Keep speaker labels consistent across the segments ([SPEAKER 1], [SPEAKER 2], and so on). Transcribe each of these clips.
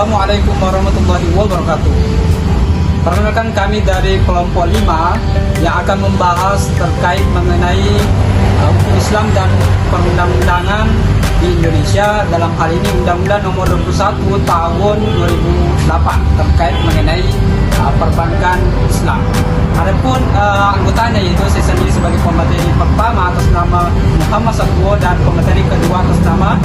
[SPEAKER 1] Assalamualaikum warahmatullahi wabarakatuh. Perkenalkan, kami dari kelompok 5 yang akan membahas terkait mengenai hukum Islam dan perundang-undangan di Indonesia. Dalam hal ini Undang-Undang Nomor 21 Tahun 2008 terkait mengenai perbankan Islam. Adapun anggotanya, yaitu saya sendiri sebagai pemateri pertama atas nama Muhammad Satwo, dan pemateri kedua atas nama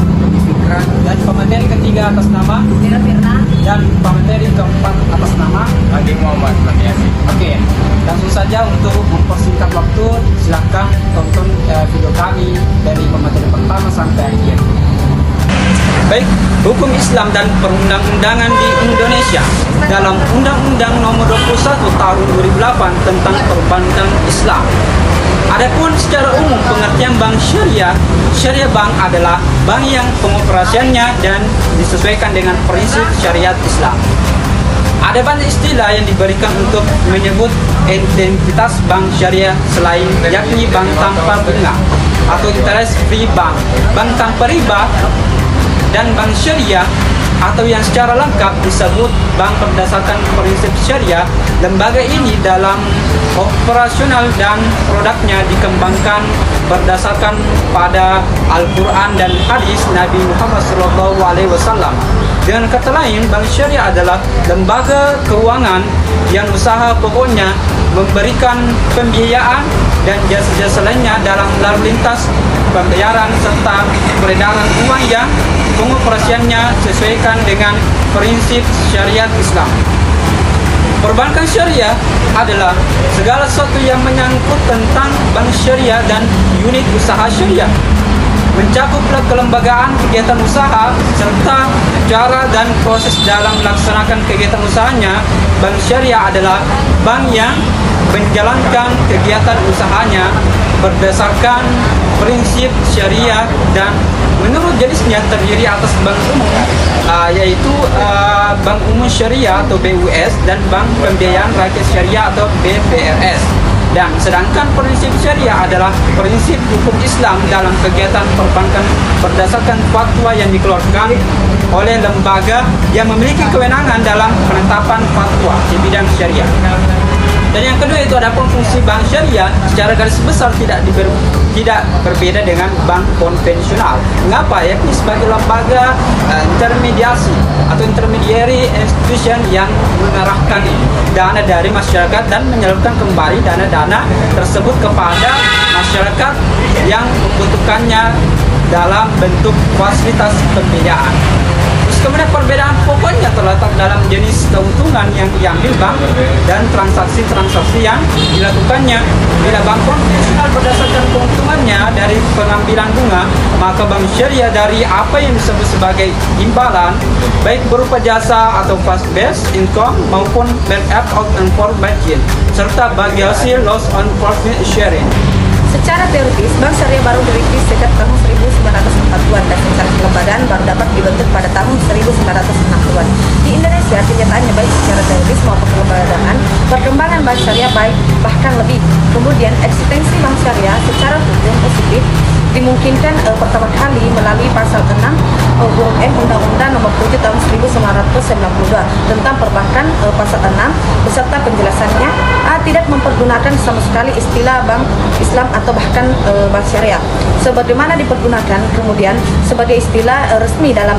[SPEAKER 1] Fikran, dan pemateri ketiga atas nama
[SPEAKER 2] Firna,
[SPEAKER 1] dan pemateri keempat atas nama
[SPEAKER 3] Adi Muhammad Maniasi.
[SPEAKER 1] Oke, langsung saja untuk mempersingkat waktu, silahkan tonton video kami dari pemateri pertama sampai akhir. Baik, hukum Islam dan perundang-undangan di Indonesia. Dalam Undang-Undang Nomor 21 Tahun 2008 tentang perbankan Islam. Adapun secara umum pengertian bank syariah bank adalah bank yang pengoperasiannya dan disesuaikan dengan prinsip syariat Islam. Ada banyak istilah yang diberikan untuk menyebut identitas bank syariah selain, yakni bank tanpa bunga atau interest free bank, bank tanpa riba, dan bank syariah atau yang secara lengkap disebut bank berdasarkan prinsip syariah. Lembaga ini dalam operasional dan produknya dikembangkan berdasarkan pada Al-Quran dan hadis Nabi Muhammad SAW. Dengan kata lain, bank syariah adalah lembaga keuangan yang usaha pokoknya memberikan pembiayaan dan jasa-jasa lainnya dalam lalu lintas pembayaran serta peredaran uang yang pengoperasiannya sesuaikan dengan prinsip syariat Islam. Perbankan syariah adalah segala sesuatu yang menyangkut tentang bank syariah dan unit usaha syariah, mencakuplah kelembagaan kegiatan usaha serta cara dan proses dalam melaksanakan kegiatan usahanya. Bank syariah adalah bank yang menjalankan kegiatan usahanya berdasarkan prinsip syariah dan menurut jenisnya terdiri atas bank umum, yaitu Bank Umum Syariah atau BUS, dan Bank Pembiayaan Rakyat Syariah atau BPRS. Dan sedangkan prinsip syariah adalah prinsip hukum Islam dalam kegiatan perbankan berdasarkan fatwa yang dikeluarkan oleh lembaga yang memiliki kewenangan dalam penetapan fatwa di bidang syariah. Dan yang kedua itu ada fungsi bank syariah secara garis besar tidak berbeda dengan bank konvensional. Mengapa? Yakni sebagai lembaga intermediasi atau intermediary institution yang mengarahkan dana dari masyarakat dan menyalurkan kembali dana-dana tersebut kepada masyarakat yang membutuhkannya dalam bentuk fasilitas pembiayaan. Kemudian perbedaan pokoknya terletak dalam jenis keuntungan yang diambil bank dan transaksi-transaksi yang dilakukannya. Bila bank konvensional berdasarkan keuntungannya dari pengambilan bunga, maka bank syariah dari apa yang disebut sebagai imbalan, baik berupa jasa atau fast-based income maupun back-up out and for margin, serta bagi hasil loss on profit sharing.
[SPEAKER 2] secara teoritis, bank syariah baru dirintis sejak tahun 1940-an dan secara kelembagaan baru dapat dibentuk pada tahun 1960-an. Di Indonesia, kenyataannya baik secara teoritis maupun kelembagaan, perkembangan bank syariah baik bahkan lebih. Kemudian, eksistensi bank syariah secara hukum positif dimungkinkan pertama kali melalui pasal 6 UUM Undang-Undang Nomor 7 Tahun 1992 tentang perbankan. Pasal 6 beserta penjelasannya tidak mempergunakan sama sekali istilah bank Islam atau bahkan bank syariah sebagaimana dipergunakan kemudian sebagai istilah resmi dalam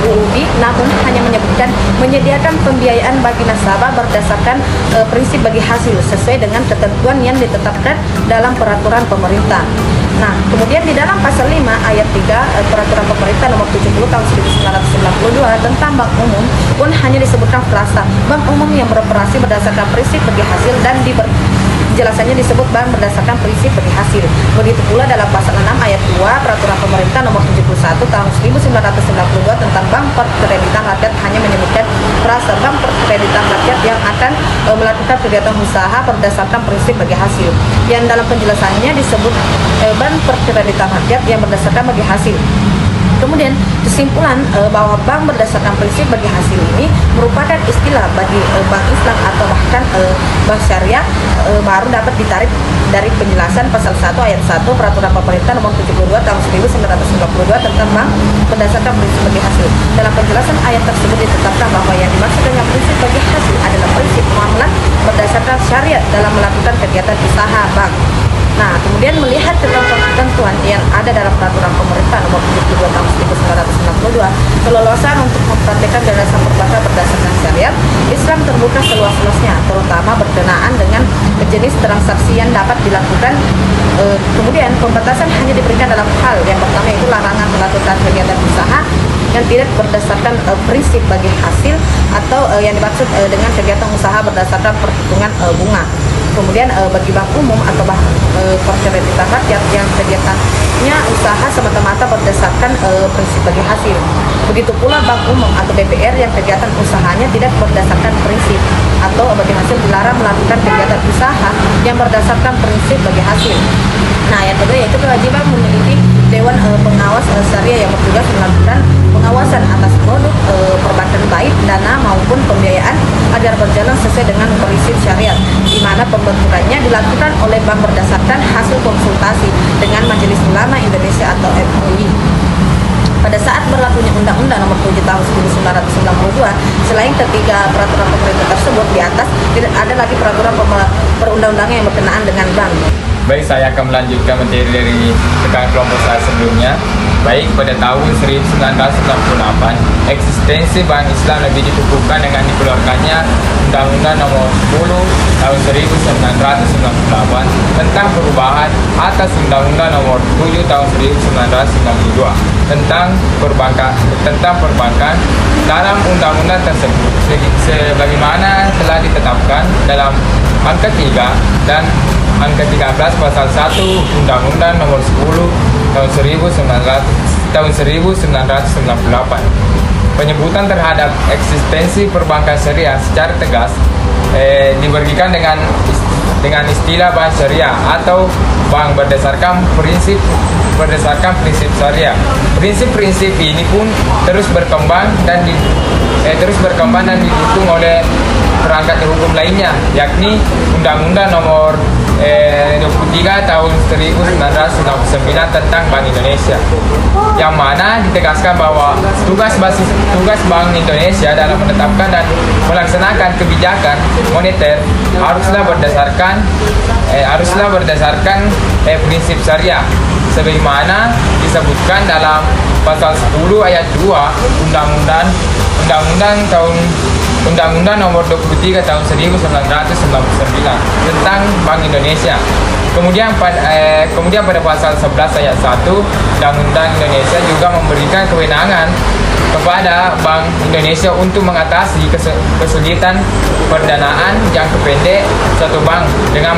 [SPEAKER 2] UUD, namun hanya menyebutkan menyediakan pembiayaan bagi nasabah berdasarkan prinsip bagi hasil sesuai dengan ketentuan yang ditetapkan dalam peraturan pemerintah. Nah, kemudian di dalam pasal 5 ayat 3 peraturan pemerintah nomor 70 tahun 1992 tentang bank umum pun hanya disebutkan frasa bank umum yang beroperasi berdasarkan prinsip bagi hasil dan penjelasannya disebut bank berdasarkan prinsip bagi hasil. Begitu pula dalam pasal 6 ayat 2 peraturan pemerintah nomor 71 tahun 1992 tentang bank perkreditan rakyat hanya menyebutkan frasa bank perkreditan rakyat yang akan melakukan kegiatan usaha berdasarkan prinsip bagi hasil. Yang dalam penjelasannya disebut bank perkreditan rakyat yang berdasarkan bagi hasil. Kemudian kesimpulan bahwa bank berdasarkan prinsip bagi hasil ini merupakan istilah bagi bank Islam atau bahkan bank syariah baru dapat ditarik dari penjelasan pasal 1 ayat 1 Peraturan Pemerintah Nomor 72 Tahun 1992 tentang bank berdasarkan prinsip bagi hasil. Dalam penjelasan ayat tersebut ditetapkan bahwa yang dimaksud dengan prinsip bagi hasil adalah prinsip muamalah berdasarkan syariat dalam melakukan kegiatan usaha bank. Nah, kemudian melihat ketentuan yang ada dalam Peraturan Pemerintah Nomor 72 Tahun 1992, kelolosan untuk mempraktikkan gagasan perbankan berdasarkan syariat Islam terbuka seluas-luasnya, terutama berkenaan dengan jenis transaksi yang dapat dilakukan. Kemudian pembatasan hanya diberikan dalam hal yang pertama, itu larangan melakukan kegiatan usaha yang tidak berdasarkan prinsip bagi hasil atau yang dimaksud dengan kegiatan usaha berdasarkan perhitungan bunga. Kemudian bagi bank umum atau perserikatan rakyat yang kegiatannya usaha semata-mata berdasarkan prinsip bagi hasil. Begitu pula bank umum atau BPR yang kegiatan usahanya tidak berdasarkan prinsip atau bagi hasil dilarang melakukan kegiatan usaha yang berdasarkan prinsip bagi hasil. Nah, yang kedua yaitu kewajiban memiliki Dewan Pengawas Syariah yang bertugas melakukan pengawasan atas produk perbankan baik dana maupun pembiayaan agar berjalan sesuai dengan prinsip syariat, di mana pembentukannya dilakukan oleh bank berdasarkan hasil konsultasi dengan Majelis Ulama Indonesia atau MUI. Pada saat berlakunya Undang-Undang Nomor 7 Tahun 1992, selain ketiga peraturan pemerintah tersebut di atas, tidak ada lagi peraturan perundang-undangan yang berkenaan dengan bank.
[SPEAKER 3] Baik, saya akan melanjutkan materi dari rekan kelompok saya sebelumnya. Baik, pada tahun 1998, eksistensi Bank Islam lebih dikukuhkan dengan dikeluarkannya Undang-Undang Nomor 10 Tahun 1998 tentang perubahan atas Undang-Undang Nomor 7 Tahun 1992 tentang perbankan. Dalam undang-undang tersebut, sebagaimana telah ditetapkan dalam angka 3 dan angka 13 pasal 1 Undang-Undang Nomor 10 tahun 1998. Penyebutan terhadap eksistensi perbankan syariah secara tegas diberikan dengan istilah bank syariah atau bank berdasarkan prinsip syariah. Prinsip-prinsip ini pun terus berkembang dan didukung oleh perangkat hukum lainnya, yakni Undang-Undang Nomor 23 Tahun 1999 tentang Bank Indonesia, yang mana ditegaskan bahwa tugas Bank Indonesia dalam menetapkan dan melaksanakan kebijakan moneter haruslah berdasarkan prinsip syariah, sebagaimana disebutkan dalam pasal 10 ayat 2 Undang-Undang Nomor 23 Tahun 1999 tentang Bank Indonesia. Kemudian pada pasal 11 ayat 1 Undang-Undang Indonesia juga memberikan kewenangan kepada Bank Indonesia untuk mengatasi kesulitan pendanaan jangka pendek suatu bank dengan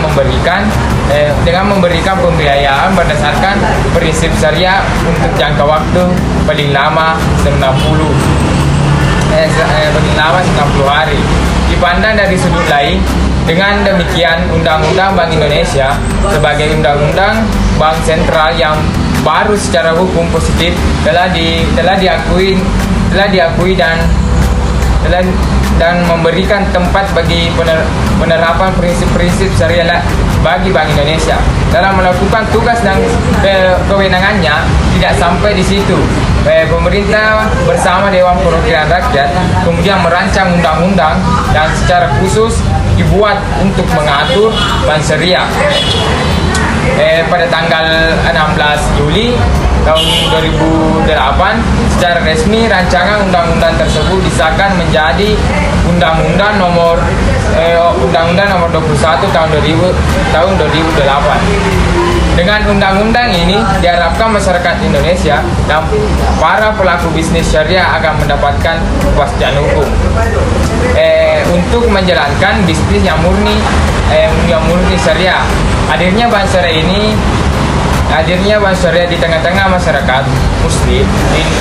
[SPEAKER 3] memberikan pembiayaan berdasarkan prinsip syariah untuk jangka waktu paling lama 90 hari. Dipandang dari sudut lain, dengan demikian Undang-Undang Bank Indonesia sebagai undang-undang bank sentral yang baru secara hukum positif telah diakui dan memberikan tempat bagi penerapan prinsip-prinsip syariah bagi Bank Indonesia. Dalam melakukan tugas dan kewenangannya tidak sampai di situ. Pemerintah bersama Dewan Perwakilan Rakyat kemudian merancang undang-undang dan secara khusus dibuat untuk mengatur bank syariah. Pada tanggal 16 Juli tahun 2008 secara resmi rancangan undang-undang tersebut disahkan menjadi Undang-Undang Nomor 21 tahun 2008. Dengan undang-undang ini diharapkan masyarakat Indonesia dan para pelaku bisnis syariah akan mendapatkan kepastian hukum untuk menjalankan bisnis yang murni syariah. Hadirnya bank syariah ini hadirnya bank syariah di tengah-tengah masyarakat muslim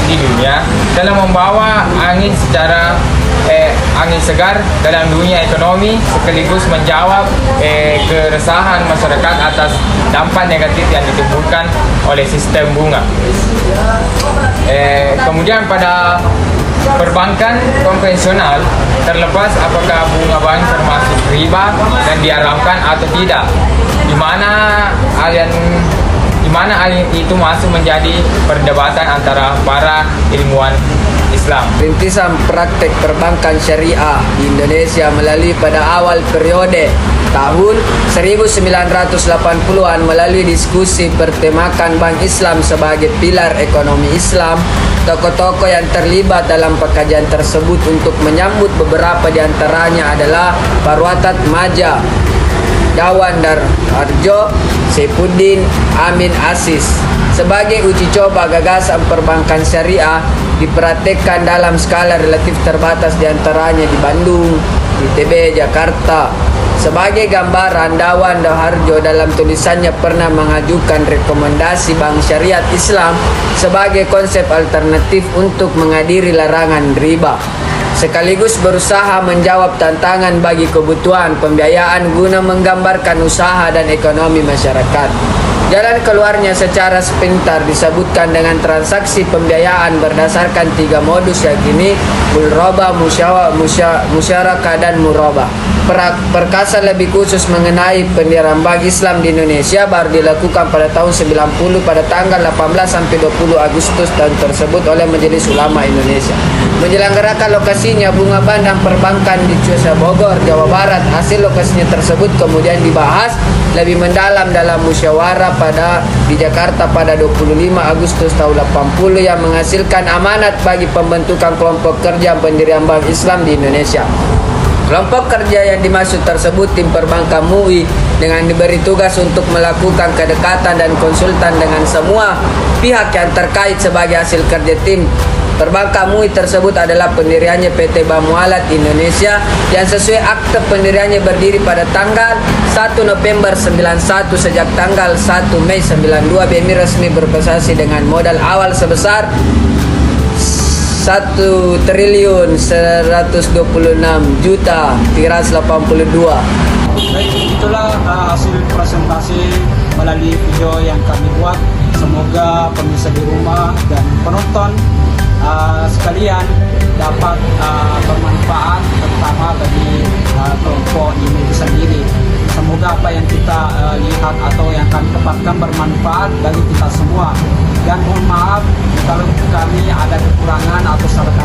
[SPEAKER 3] di dunia dalam membawa angin segar dalam dunia ekonomi, sekaligus menjawab keresahan masyarakat atas dampak negatif yang ditimbulkan oleh sistem bunga. Kemudian pada perbankan konvensional, terlepas apakah bunga bank termasuk riba dan diharamkan atau tidak, di mana hal itu masuk menjadi perdebatan antara para ilmuwan Islam.
[SPEAKER 4] Rintisan praktek perbankan syariah di Indonesia melalui pada awal periode tahun 1980-an melalui diskusi bertemakan Bank Islam sebagai pilar ekonomi Islam. Tokoh-tokoh yang terlibat dalam pekajian tersebut untuk menyambut beberapa di antaranya adalah Parwatat Maja, Dawan Darharjo, Saifuddin Amin Aziz. Sebagai uji coba gagasan perbankan syariah dipraktekkan dalam skala relatif terbatas di antaranya di Bandung, ITB, Jakarta. Sebagai gambaran, Dawan Darharjo dalam tulisannya pernah mengajukan rekomendasi Bank Syariat Islam sebagai konsep alternatif untuk menghadiri larangan riba, sekaligus berusaha menjawab tantangan bagi kebutuhan pembiayaan guna menggambarkan usaha dan ekonomi masyarakat. Jalan keluarnya secara sepintar disebutkan dengan transaksi pembiayaan berdasarkan 3 modus, yakni mulroba, musyarakah, dan murabah. Perkasan lebih khusus mengenai pendirian Bank Islam di Indonesia baru dilakukan pada tahun 90 pada tanggal 18 sampai 20 Agustus tahun tersebut oleh Majelis Ulama Indonesia. Menyelenggarakan lokasinya Bunga Bank dan Perbankan di Cuesa Bogor, Jawa Barat. Hasil lokasinya tersebut kemudian dibahas lebih mendalam dalam musyawarah di Jakarta pada 25 Agustus tahun 80 yang menghasilkan amanat bagi pembentukan kelompok kerja pendirian Bank Islam di Indonesia. Kelompok kerja yang dimaksud tersebut tim perbankan MUI dengan diberi tugas untuk melakukan kedekatan dan konsultan dengan semua pihak yang terkait. Sebagai hasil kerja tim perbankan MUI tersebut adalah pendiriannya PT Bank Mualat Indonesia yang sesuai akte pendiriannya berdiri pada tanggal 1 November 91. Sejak tanggal 1 Mei 92 BMI resmi berprestasi dengan modal awal sebesar 1.126.382.
[SPEAKER 1] Baik, itulah hasil presentasi melalui video yang kami buat. Semoga pemirsa di rumah dan penonton sekalian dapat bermanfaat, terutama bagi kelompok ini sendiri. Semoga apa yang kita lihat atau yang kami dapatkan bermanfaat bagi kita semua. Dan mohon maaf kalau kami ada kekurangan atau salah